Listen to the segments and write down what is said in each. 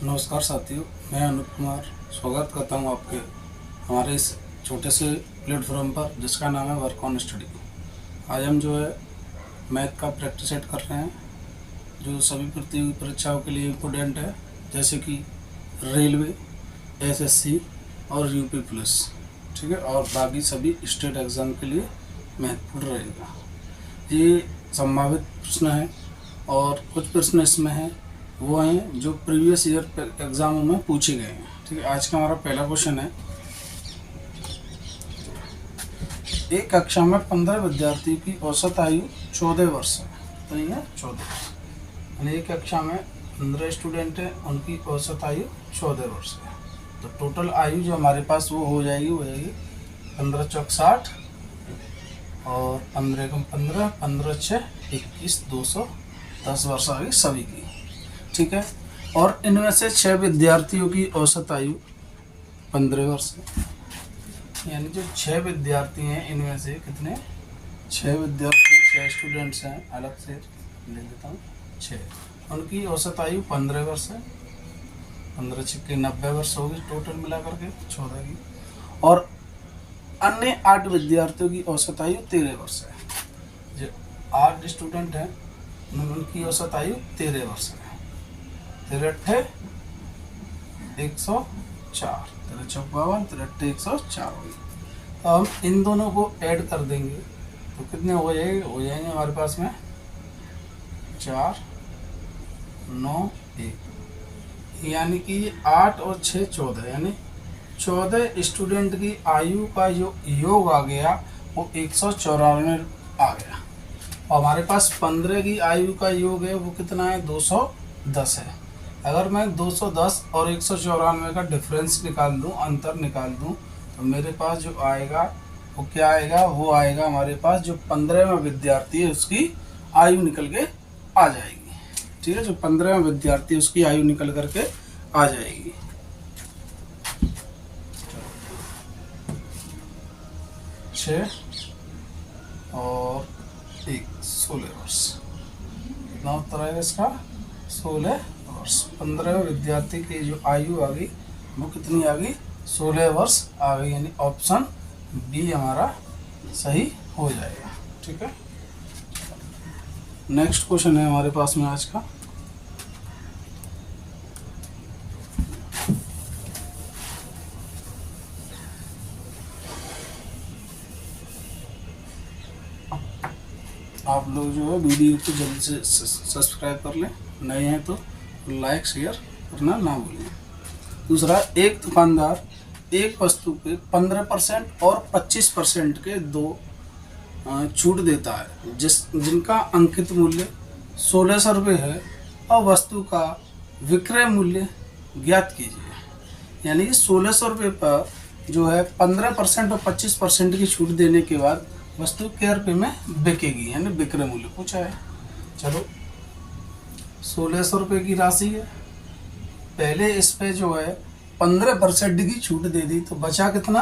नमस्कार साथियों, मैं अनुप कुमार स्वागत करता हूं आपके हमारे इस छोटे से प्लेटफॉर्म पर जिसका नाम है वर्क ऑन स्टडी। आज हम जो है मैथ का प्रैक्टिस सेट कर रहे हैं जो सभी प्रतियोगी परीक्षाओं के लिए इम्पोर्टेंट है, जैसे कि रेलवे, एसएससी और यूपी पुलिस। ठीक है, और बाकी सभी स्टेट एग्ज़ाम के लिए महत्वपूर्ण रहेगा। ये संभावित प्रश्न है और कुछ प्रश्न इसमें हैं वो हैं जो प्रीवियस ईयर एग्जामों में पूछे गए हैं। ठीक है, आज का हमारा पहला क्वेश्चन है, एक कक्षा में 15 विद्यार्थी की औसत आयु 14 वर्ष है। तो नहीं है 14 वर्ष, यानी एक कक्षा में 15 स्टूडेंट हैं, उनकी औसत आयु 14 वर्ष है। तो टोटल आयु जो हमारे पास वो हो जाएगी 15 चौक 60 और 15 कम 15, 15 6 21, 210 वर्ष आ गई सभी की। ठीक है, और इनमें से 6 विद्यार्थियों की औसत आयु 15 वर्ष है। यानी जो 6 विद्यार्थी हैं इनमें से कितने, 6 विद्यार्थी, 6 स्टूडेंट्स हैं, अलग से ले लेता हूँ 6, उनकी औसत आयु 15 वर्ष है। 15 छक्के 90 वर्ष होगी टोटल मिला करके 14 की। और अन्य 8 विद्यार्थियों की औसत आयु 13 वर्ष है। जो 8 स्टूडेंट हैं उनकी औसत आयु 13 वर्ष है। 13 104, 13 चौक 52, 13 104 होगी। तो हम इन दोनों को ऐड कर देंगे तो कितने हो जाएंगे हमारे पास में 4 9 1, यानी कि 8 और 6 14, यानी 14 स्टूडेंट की आयु का जो योग आ गया वो 194 आ गया। और हमारे पास 15 की आयु का योग है वो कितना है, 210 है। अगर मैं 210 और 194 का डिफरेंस निकाल दूं, अंतर निकाल दूं, तो मेरे पास जो आएगा वो क्या आएगा, वो आएगा हमारे पास जो 15वां विद्यार्थी है उसकी आयु निकल के आ जाएगी। ठीक है, जो 15वां विद्यार्थी उसकी आयु निकल करके आ जाएगी। 6 और 1 16 वर्ष, कितना उत्तर आएगा इसका, 16 वर्ष। 15 विद्यार्थी की जो आयु आ गई वो कितनी आ गई, 16 वर्ष आ गई, यानी ऑप्शन बी हमारा सही हो जाएगा। ठीक है, नेक्स्ट क्वेश्चन है हमारे पास में आज का, आप लोग जो है वीडियो को जल्दी से सब्सक्राइब कर लें, नए हैं तो लाइक शेयर करना ना भूलें। दूसरा, एक दुकानदार एक वस्तु पे 15% और 25% के दो छूट देता है जिनका अंकित मूल्य 1600 रुपये है और वस्तु का विक्रय मूल्य ज्ञात कीजिए। यानी कि 1600 रुपये पर जो है 15% और 25% की छूट देने के बाद वस्तु क्या रुपये में बिकेगी, यानी विक्रय मूल्य पूछा है। चलो 1600 रुपये की राशि है, पहले इस पे जो है 15% की छूट दे दी तो बचा कितना,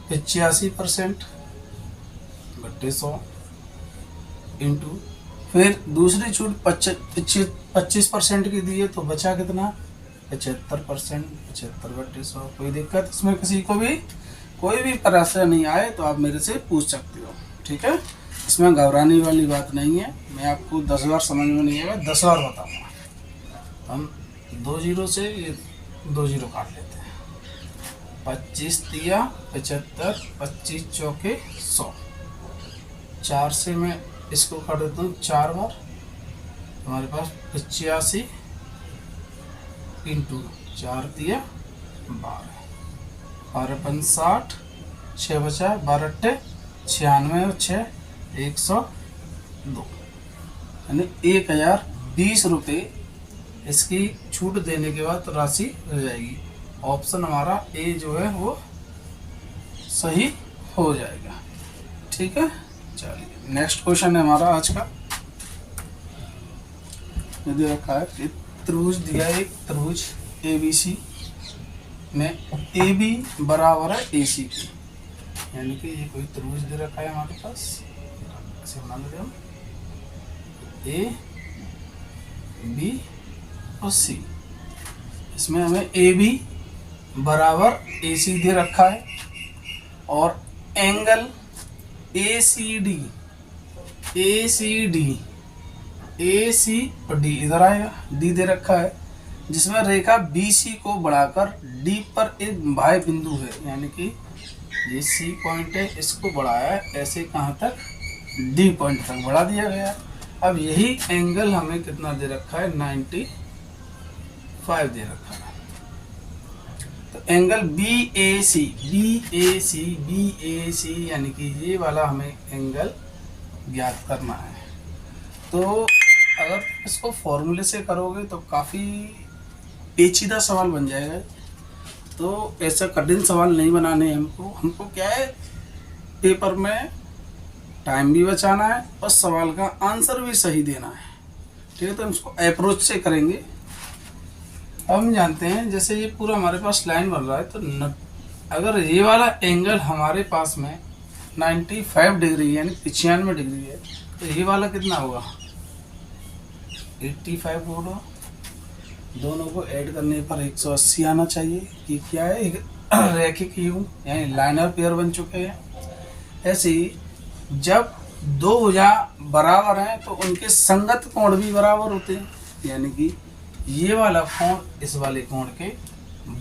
85% बट्टे 100 इंटू, फिर दूसरी छूट 25% की दी है तो बचा कितना, 75%, 75 बट्टे 100। कोई दिक्कत इसमें किसी को भी कोई भी परेशानी नहीं आए तो आप मेरे से पूछ सकते हो। ठीक है, इसमें घबराने वाली बात नहीं है। मैं आपको 10 बार समझ में नहीं आएगा 10 बार बताऊँगा। हम 2 जीरो से ये 2 जीरो काट लेते हैं। 25 तिया 75, 25 चौके 100, 4 से मैं इसको काट देता हूँ 4 बार, हमारे पास 85 इंटू 4 तिया 12, 12 5 60, 6 बचा 12 अट्ठे 96 और 6 102, यानी 1020 रुपये इसकी छूट देने के बाद राशि हो जाएगी। ऑप्शन हमारा ए जो है वो सही हो जाएगा। ठीक है, चलिए नेक्स्ट क्वेश्चन है हमारा आज का। यदि रखा है कि त्रिभुज दिया है, एक त्रिभुज ABC में AB बराबर है AC की, यानी कि ये कोई त्रिभुज दे रखा है हमारे पास, ऐसे मान लीजिए हम A B और C, इसमें हमें ए बी बराबर ए सी दे रखा है और एंगल ए सी डी और डी इधर आएगा, डी दे रखा है, जिसमें रेखा बी सी को बढ़ाकर डी पर एक बाह्य बिंदु है, यानी कि ये सी पॉइंट है, इसको बढ़ाया ऐसे कहाँ तक, डी पॉइंट तक बढ़ा दिया गया। अब यही एंगल हमें कितना दे रखा है, 95 दे रखा है। तो एंगल बी ए सी यानी कि ये वाला हमें एंगल ज्ञात करना है। तो अगर इसको फॉर्मूले से करोगे तो काफ़ी पेचीदा सवाल बन जाएगा। तो ऐसा कठिन सवाल नहीं बनाने हैं हमको क्या है, पेपर में टाइम भी बचाना है और सवाल का आंसर भी सही देना है। ठीक है, तो हम इसको अप्रोच से करेंगे। हम जानते हैं जैसे ये पूरा हमारे पास लाइन बन रहा है, तो अगर ये वाला एंगल हमारे पास में 95 डिग्री यानी 95 डिग्री है, तो ये वाला कितना होगा, 85 होगा। दोनों को ऐड करने पर 180 आना चाहिए कि क्या है, एक रैखिक युग्म यानी लाइनर पेयर बन चुके हैं। ऐसे ही जब दो भुजा बराबर हैं तो उनके संगत कोण भी बराबर होते हैं, यानी कि ये वाला कोण इस वाले कोण के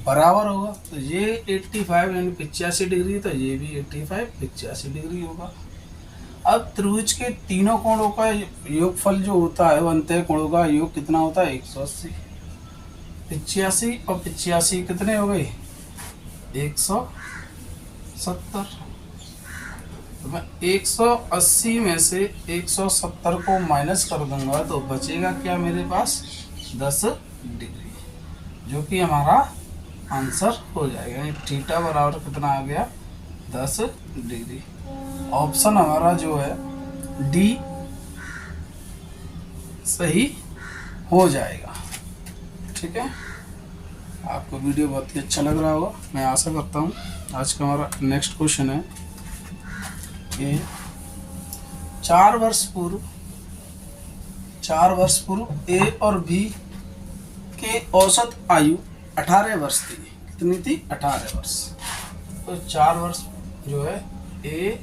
बराबर होगा। तो ये 85 यानी 85 डिग्री, तो ये भी 85 85 डिग्री होगा। अब त्रिभुज के तीनों कोणों का योगफल जो होता है, वो अंतः कोणों का योग कितना होता है, 180। 85 और 85 कितने हो गए, 170। तो मैं 180 में से 170 को माइनस कर दूंगा तो बचेगा क्या मेरे पास, 10 डिग्री, जो कि हमारा आंसर हो जाएगा। यानी थीटा बराबर कितना आ गया, 10 डिग्री। ऑप्शन हमारा जो है डी सही हो जाएगा। ठीक है, आपको वीडियो बहुत ही अच्छा लग रहा होगा, मैं आशा करता हूँ। आज का हमारा नेक्स्ट क्वेश्चन है कि 4 वर्ष पूर्व ए और बी के औसत आयु 18 वर्ष थी। कितनी थी, 18 वर्ष। तो 4 वर्ष जो है ए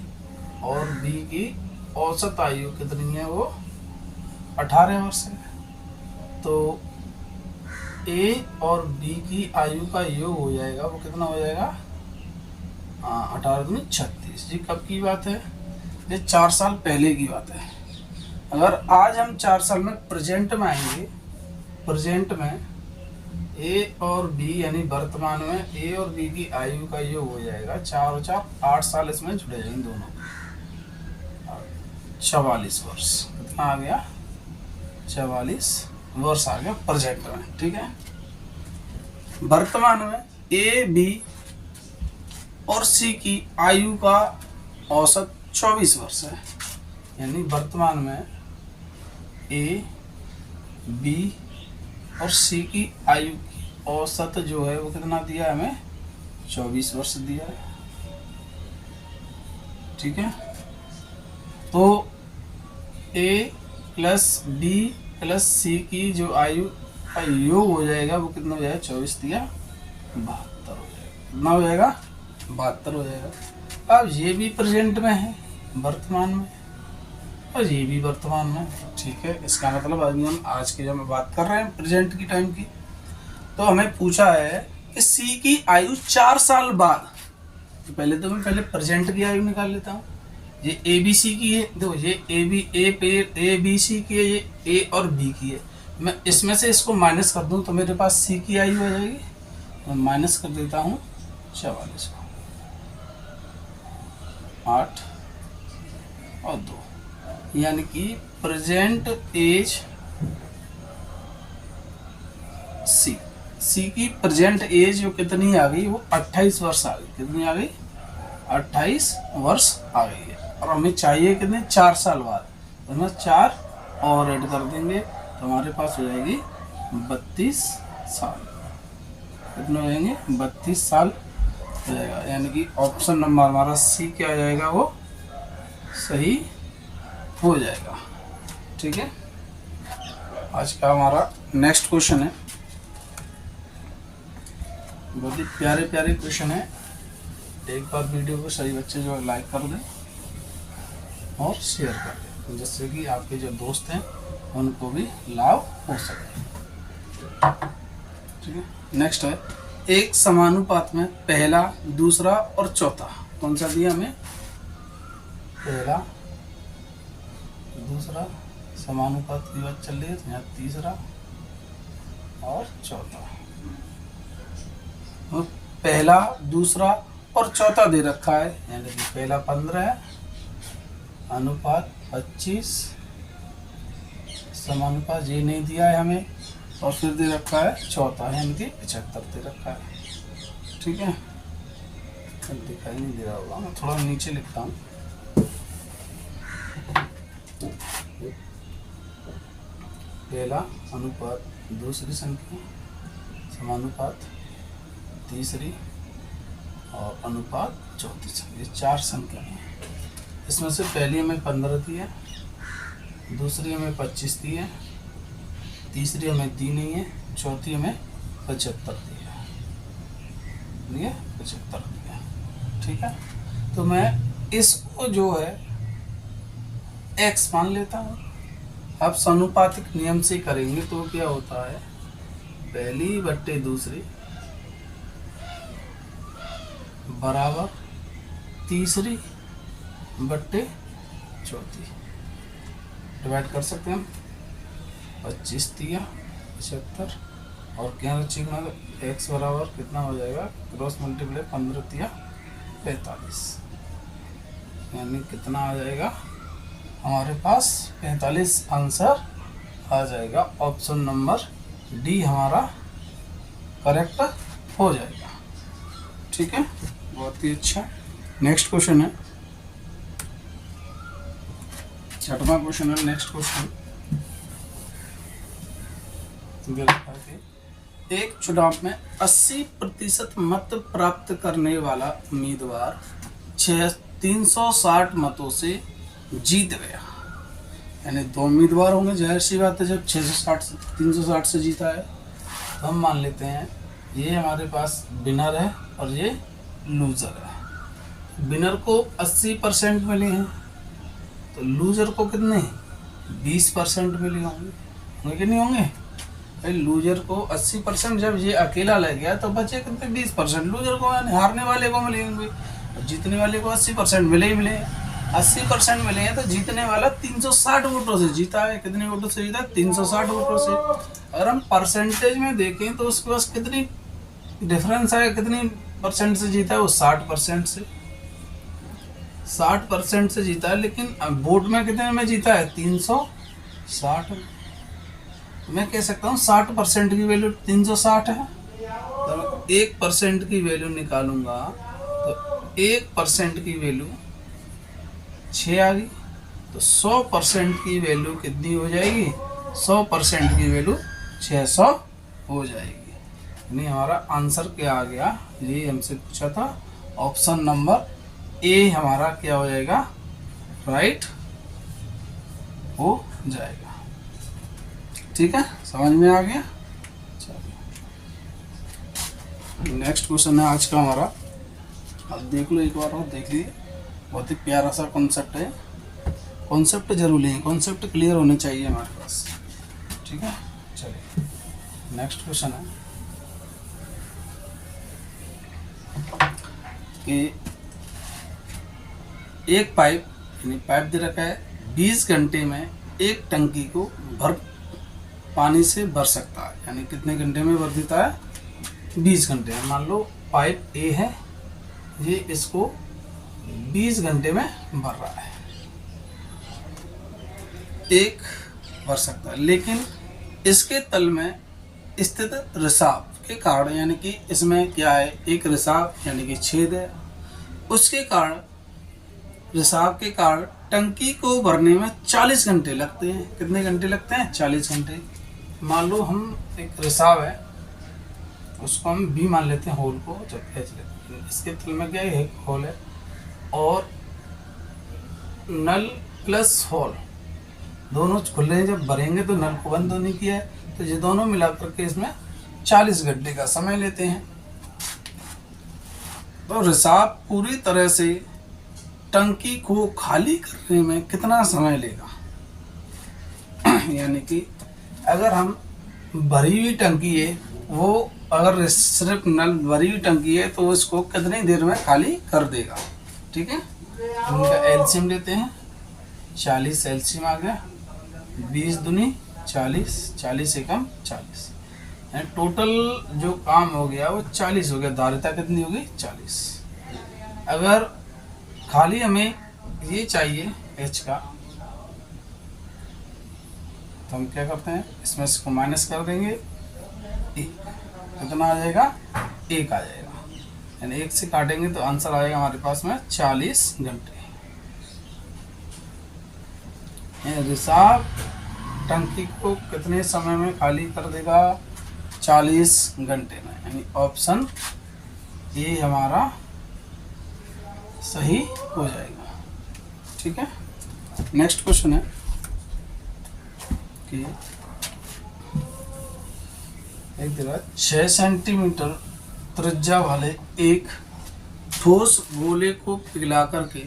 और बी की औसत आयु कितनी है, वो 18 वर्ष है। तो ए और बी की आयु का योग हो जाएगा, वो कितना हो जाएगा, 18 दूनी 36। जी कब की बात है, ये 4 साल पहले की बात है। अगर आज हम 4 साल में प्रेजेंट में आएंगे, प्रेजेंट में ए और बी यानी वर्तमान में ए और बी की आयु का योग हो जाएगा 4 और 4 8 साल इसमें जुड़े जाएंगे दोनों, 44 वर्ष। कितना आ गया, 44 वर्ष आ गया प्रेजेंट में। ठीक है, वर्तमान में ए बी और सी की आयु का औसत 24 वर्ष है। यानी वर्तमान में ए बी और सी की आयु की औसत जो है वो कितना दिया है हमें, 24 वर्ष दिया है। ठीक है, तो ए प्लस बी प्लस सी की जो आयु का योग हो जाएगा वो कितना हो जाएगा, 24 दिया 72 हो जाएगा। कितना हो जाएगा, 72 हो जाएगा। अब ये भी प्रेजेंट में है, वर्तमान में, और ये भी वर्तमान में। ठीक है, इसका मतलब अभी हम आज की जब बात कर रहे हैं प्रेजेंट की टाइम की, तो हमें पूछा है कि सी की आयु 4 साल बाद। तो पहले प्रेजेंट की आयु निकाल लेता हूँ। ये ए बी सी की है, देखो ये ए बी सी की है, ये ए और बी की है। मैं इसमें से इसको माइनस कर दूँ तो मेरे पास सी की आयु हो जाएगी। मैं माइनस कर देता हूँ 44 को, 8 और 2, यानी कि प्रेजेंट एज सी की प्रेजेंट एज जो कितनी आ गई, वो 28 वर्ष आ गई। कितनी आ गई, 28 वर्ष आ गई है। और हमें चाहिए कितने, 4 साल बाद, तो हम 4 और ऐड कर देंगे तो हमारे पास हो जाएगी 32 साल। कितने हो जाएंगे, 32 साल हो जाएगा। यानी कि ऑप्शन नंबर हमारा सी क्या आ जाएगा, वो सही हो जाएगा। ठीक है, आज का हमारा नेक्स्ट क्वेश्चन है बहुत ही प्यारे प्यारे क्वेश्चन है। एक बार वीडियो को सही बच्चे जो है लाइक कर दें और शेयर कर दें, जिससे कि आपके जो दोस्त हैं उनको भी लाभ हो सके। ठीक है, नेक्स्ट है एक समानुपात में पहला, दूसरा और चौथा कौन सा दिया हमें? पहला, दूसरा, समानुपात की बात चल रही है तो यहाँ तीसरा और चौथा। और पहला, दूसरा और चौथा दे रखा है, यानी कि पहला 15 है, अनुपात 25, समानुपात ये नहीं दिया है हमें, और फिर दे रखा है चौथा है यानी कि 75 दे रखा है। ठीक है, दिखाई नहीं दे रहा होगा, मैं थोड़ा नीचे लिखता हूँ। पहला अनुपात दूसरी संख्या, समानुपात तीसरी और अनुपात चौथी संख्या, ये 4 संख्या हैं। इसमें से पहली हमें 15 दी है, दूसरी हमें 25 दी है, तीसरी हमें दी नहीं है, चौथी हमें 75 दी है, 75 दी है। ठीक है, तो मैं इसको जो है x मान लेता हूँ। अब समानुपातिक नियम से करेंगे तो क्या होता है, पहली बट्टे दूसरी बराबर तीसरी बट्टे चौथी, डिवाइड कर सकते हैं हम। 25 दिया 75 और क्या रखना, x बराबर कितना हो जाएगा, क्रॉस मल्टीप्लाई 15 दिया 45, यानी कितना आ जाएगा हमारे पास 45 आंसर आ जाएगा। ऑप्शन नंबर डी हमारा करेक्ट हो जाएगा। ठीक है, बहुत ही अच्छा। नेक्स्ट क्वेश्चन है 6वां क्वेश्चन है। नेक्स्ट क्वेश्चन, एक चुनाव में 80% मत प्राप्त करने वाला उम्मीदवार 360 मतों से जीत गया, यानी 2 उम्मीदवार होंगे, जाहिर सी बात है जब 360 से जीता है तो हम मान लेते हैं ये हमारे पास विनर है और ये लूज़र है। विनर को 80% मिले हैं तो लूज़र को कितने 20% मिले होंगे कि नहीं होंगे? भाई लूजर को 80% जब ये अकेला लग गया तो बचे कितने 20%, लूजर को यानी हारने वाले को मिलेंगे, जीतने वाले को 80% मिले ही मिले। 80% मिले हैं तो जीतने वाला 360 वोटों से जीता है। कितने वोटों से जीता? 360 वोटों से। अगर हम परसेंटेज में देखें तो उसके पास कितनी डिफरेंस है, कितनी परसेंट से जीता है वो 60% से, 60% से जीता है। लेकिन वोट में कितने में जीता है? 360। मैं कह सकता हूँ 60% की वैल्यू 360 है, तो 1% की वैल्यू निकालूंगा तो 1% की वैल्यू 6 आ गई, तो 100% की वैल्यू कितनी हो जाएगी? 100% की वैल्यू 600 हो जाएगी। यानी हमारा आंसर क्या आ गया, ये हमसे पूछा था, ऑप्शन नंबर ए हमारा क्या हो जाएगा? राइट हो जाएगा। ठीक है, समझ में आ गया? चलिए नेक्स्ट क्वेश्चन है आज का हमारा, अब देख लो एक बार और देख लीजिए। बहुत ही प्यारा सा कॉन्सेप्ट है, कॉन्सेप्ट जरूरी है, कॉन्सेप्ट क्लियर होने चाहिए हमारे पास। ठीक है, चलिए नेक्स्ट क्वेश्चन है कि एक पाइप यानी पाइप दे रखा है 20 घंटे में एक टंकी को पानी से भर सकता है, यानी कितने घंटे में भर देता है? 20 घंटे में। मान लो पाइप ए है, ये इसको 20 घंटे में भर रहा है, एक भर सकता है। लेकिन इसके तल में स्थित रिसाव के कारण, यानी कि इसमें क्या है, एक रिसाव यानी कि छेद है, उसके कारण रिसाव के कारण टंकी को भरने में 40 घंटे लगते हैं। कितने घंटे लगते हैं? 40 घंटे। मान लो हम एक रिसाव है, उसको हम बी मान लेते हैं, होल को जब एच लेते हैं, इसके तल में क्या है, एक होल है और नल प्लस होल दोनों खुले हैं। जब भरेंगे तो नल को बंद नहीं किया है, तो ये दोनों मिला करके इसमें 40 घंटे का समय लेते हैं। तो रिसाव पूरी तरह से टंकी को खाली करने में कितना समय लेगा। यानी कि अगर हम भरी हुई टंकी है, वो अगर सिर्फ नल भरी हुई टंकी है तो इसको कितनी देर में खाली कर देगा। ठीक है, इनका एलसीएम लेते हैं। 40 एलसीएम आ गया, 20 दूनी 40, 40 एकम 40, यानी टोटल जो काम हो गया वो 40 हो गया। धारिता कितनी होगी 40। अगर खाली हमें ये चाहिए एच का, तो हम क्या करते हैं, इसमें इसको माइनस कर देंगे, कितना आ जाएगा 1 आ जाएगा, यानी 1 से काटेंगे तो आंसर आएगा हमारे पास में 40 घंटे। रिसाव टंकी को कितने समय में खाली कर देगा, 40 घंटे में, यानी ऑप्शन ए हमारा सही हो जाएगा। ठीक है, नेक्स्ट क्वेश्चन है कि एक दिया 6 सेंटीमीटर त्रिज्या वाले एक ठोस गोले को पिघला करके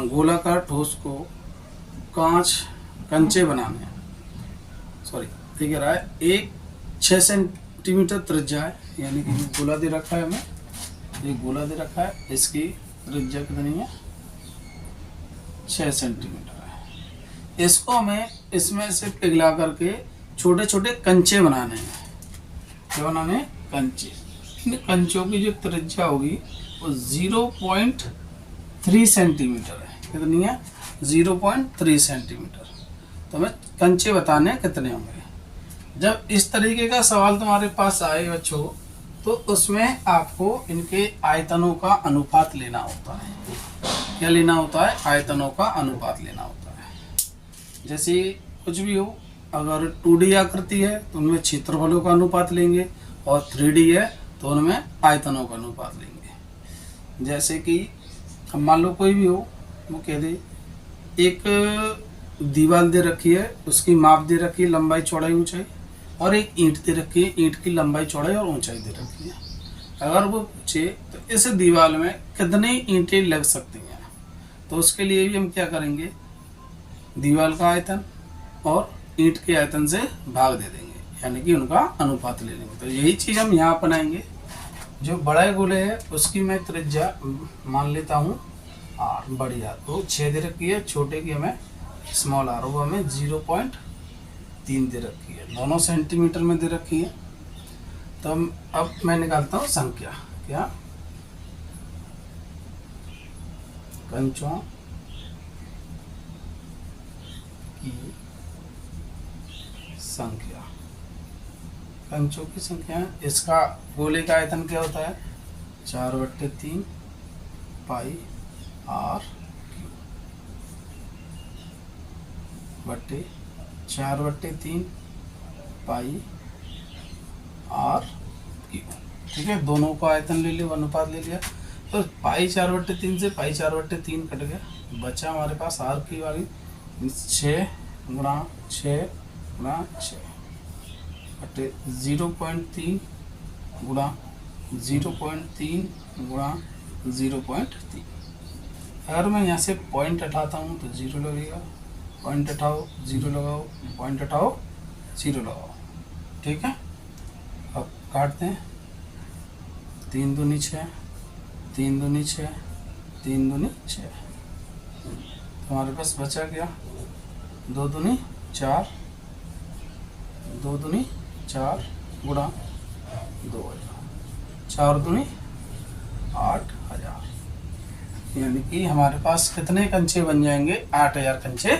गोलाकार ठोस को कंचे बनाने हैं। ठीक है, एक 6 सेंटीमीटर त्रिज्या है, यानी कि गोला दे रखा है हमें, ये गोला दे रखा है, इसकी त्रिज्या कितनी है 6 सेंटीमीटर है। इसको हमें इसमें से पिघला करके छोटे छोटे कंचे बनाने हैं। क्या बनाने, कंचे। इन कंचों की जो त्रिज्या होगी वो 0.3 सेंटीमीटर है। कितनी है 0.3 सेंटीमीटर। तो हमें कंचे बताने कितने होंगे। जब इस तरीके का सवाल तुम्हारे पास आए बच्चों, तो उसमें आपको इनके आयतनों का अनुपात लेना होता है। क्या लेना होता है, आयतनों का अनुपात लेना होता है। जैसे कुछ भी हो, अगर 2D आकृति है तो उनमें क्षेत्रफलों का अनुपात लेंगे, और 3D है तो उनमें आयतनों का अनुपात लेंगे। जैसे कि अब मान लो कोई भी हो, वो कह दे एक दीवार दे रखी है, उसकी माप दे रखी है लंबाई चौड़ाई ऊंचाई, और एक ईंट दे रखी है, ईंट की लंबाई चौड़ाई और ऊंचाई दे रखी है। अगर वो पूछे तो इस दीवार में कितनी ईंटें लग सकती हैं, तो उसके लिए भी हम क्या करेंगे, दीवार का आयतन और ईंट के आयतन से भाग दे देंगे, यानी कि उनका अनुपात ले लेंगे। तो यही चीज़ हम यहाँ अपनाएंगे। जो बड़ा गोले है उसकी मैं त्रिज्या मान लेता हूँ आर, बड़ी आर वो 6 दे रखी है, छोटे की हमें स्मॉल आर वो हमें 0.3 दे रखी है, दोनों सेंटीमीटर में दे रखी है। तो अब मैं निकालता हूँ संख्या, क्या कंचों की संख्या, कंचों की संख्या। इसका गोले का आयतन क्या होता है 4/3 पाई आर बट्टे 4/3 पाई आर क्यू। ठीक है, दोनों का आयतन ले लिया, अनुपात ले लिया। तो पाई 4/3 से पाई 4/3 कट गया, बचा हमारे पास आर की वाली 6 गुणा 6 गुणा 6 बटे 0.3 गुणा 0.3 गुणा 0.3। अगर मैं यहाँ से पॉइंट हटाता हूँ तो 0 लगेगा, पॉइंट हटाओ 0 लगाओ, पॉइंट हटाओ 0 लगाओ। ठीक है, अब काटते हैं। 3 दूनी 6, 3 दूनी 6, 3 दूनी 6। हमारे पास बचा क्या, 2 दूनी 4, 2 दूनी 4 गुणा 2000, 4 दूनी 8000, यानी कि हमारे पास कितने कंचे बन जाएंगे, 8000 कंचे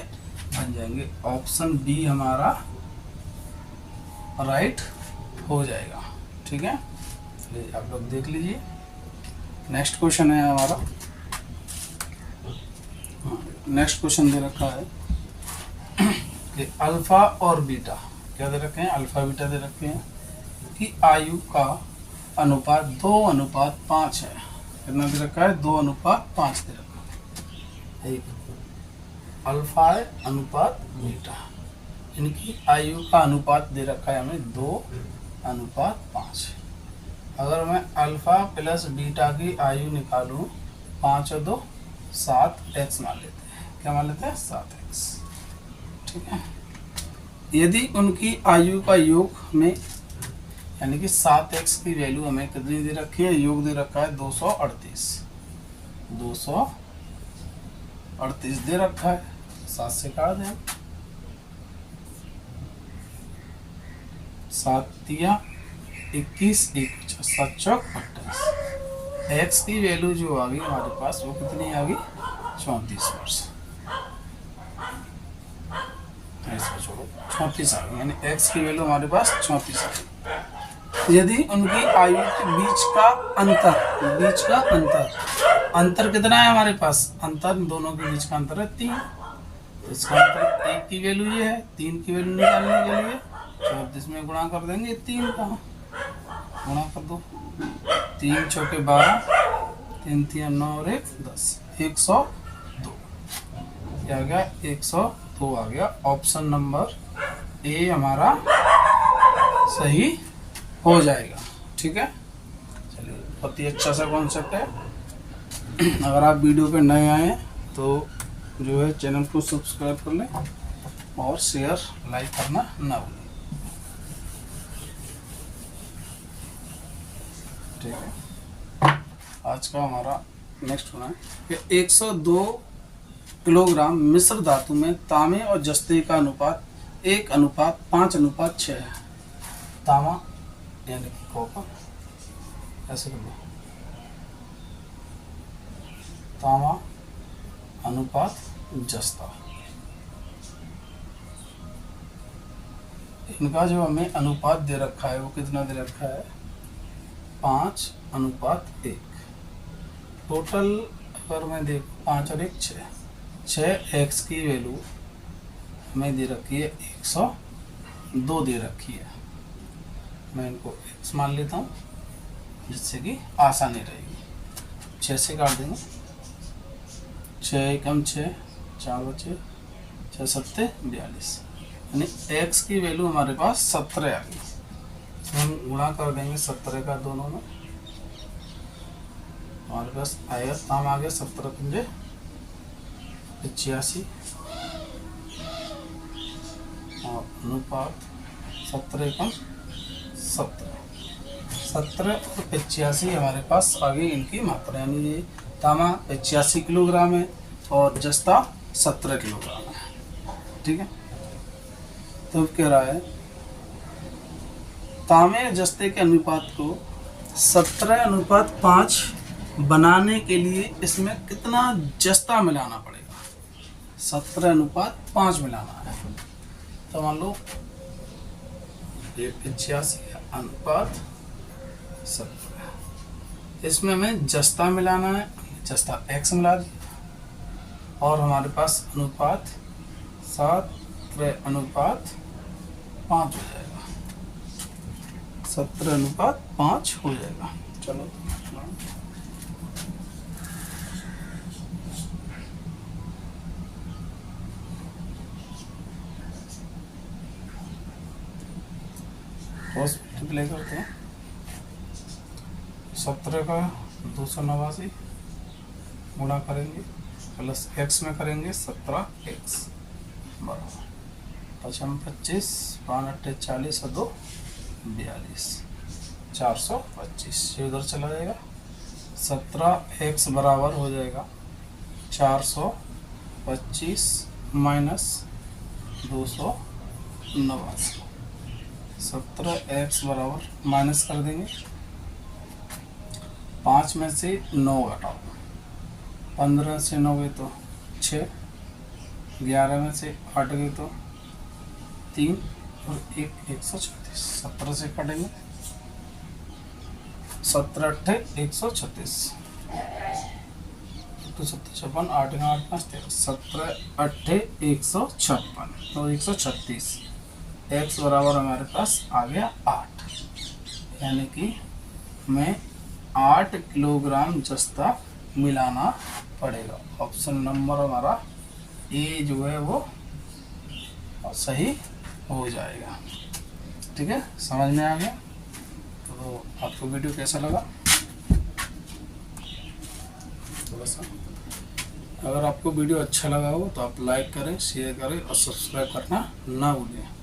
बन जाएंगे। ऑप्शन बी हमारा राइट हो जाएगा। ठीक है, चलिए आप लोग देख लीजिए। नेक्स्ट क्वेश्चन है हमारा, नेक्स्ट क्वेश्चन दे रखा है कि अल्फा और बीटा, क्या दे रखे हैं, अल्फा बीटा दे रखे हैं कि आयु का अनुपात 2:5 है। कितना दे रखा है, 2:5 दे रखा है। एक अल्फा है अनुपात बीटा, इनकी आयु का अनुपात दे रखा है हमें 2:5। अगर मैं अल्फा प्लस बीटा की आयु निकालूं, 5 और 2 7 एक्स मान लेते हैं। क्या मान लेते हैं? 7 एक्स। ठीक है। यदि उनकी आयु का योग में, यानी कि 7 एक्स की वैल्यू हमें कितनी दे रखी है? योग दे रखा है 238। 238 दे रखा है। 7 से काट दें। 7 तिया 21, 1 7 चौक 28। एक्स की वैल्यू जो आ गई हमारे पास वो कितनी आ गई? 34 वर्ष। ऐसा छोड़ो, 34 आ गई, यानी एक्स की वैल्यू हमारे पास 34 आ गई। यदि उनकी आयु के बीच का अंतर कितना है हमारे पास? अंतर दोनों के बीच का अंतर है 3। तो इसका अंतर 1 की वैल्यू ये है, 3 की वैल्यू निकालने के लिए 34 में गुणा कर देंगे 3 का, गुणा कर दो। 3 चौके 12, 3 3 9 और 1 10, 102। क्या आ गया? 102 आ गया। ऑप्शन नंबर ए हमारा सही हो जाएगा। ठीक है, चलिए, बहुत ही अच्छा सा कॉन्सेप्ट है। अगर आप वीडियो पे नए आए तो जो है चैनल को सब्सक्राइब कर लें और शेयर लाइक करना ना भूलें। ठीक है, आज का हमारा नेक्स्ट होना है कि 102 किलोग्राम मिश्र धातु में तांबे और जस्ते का अनुपात 1:5:6 है। तांबा यानी कॉपर, ऐसे कर लो, तांबा अनुपात जस्ता। इनका जो हमें अनुपात दे रखा है वो कितना दे रखा है? 5:1। टोटल अगर मैं देखूँ 5 और 1 6, 6 एक्स की वैल्यू हमें दे रखी है 102 दे रखी है। मैं इनको एक्स मान लेता हूँ जिससे कि आसानी रहेगी। 6 से काट देंगे, 6 एकम 6, 4 बचे, 6 सत्ते 42, यानी एक्स की वैल्यू हमारे पास 17 आ गई। इसमें हम गुणा कर देंगे 17 का दोनों में, हमारे पास आएगा ताम आ गया 17 पंजे 85 और अनुपात 17 एकम 17 और 85 हमारे पास आ गई इनकी मात्रा, यानी ये तांबा 85 किलोग्राम है और जस्ता 17 किलोग्राम है। ठीक है, तो अब कह रहा है तांबे जस्ते के अनुपात को 17:5 बनाने के लिए इसमें कितना जस्ता मिलाना पड़ेगा? 17:5 मिलाना है। तो मान लो ये 85:17, इसमें हमें जस्ता मिलाना है, जस्ता एक्स मिला दिया और हमारे पास अनुपात 17:5 हो जाएगा। 17:5 हो जाएगा। चलो मल्टीप्लाई करते हैं। 17 का 289 गुणा करेंगे प्लस एक्स में करेंगे 17 एक्स बराबर 55 25 5 40 और 2 42 425। ये उधर चला जाएगा। 17 एक्स बराबर हो जाएगा 425 माइनस 289। 17 एक्स बराबर माइनस कर देंगे, 5 में से 9 घटाओ, 15 से 9 गए तो 6, 11 में से 8 गए तो 3 और 1 136। 17 से कटेंगे, 17 8 136 तो 7 56 8 8 5 13 17 8 156 तो 136। एक्स बराबर हमारे पास आ गया 8, यानी कि हमें 8 किलोग्राम जस्ता मिलाना पड़ेगा। ऑप्शन नंबर हमारा ए जो है वो सही हो जाएगा। ठीक है, समझ में आ गया? तो आपको तो वीडियो कैसा लगा थोड़ा सा, अगर आपको वीडियो अच्छा लगा हो तो आप लाइक करें, शेयर करें और सब्सक्राइब करना ना भूलें।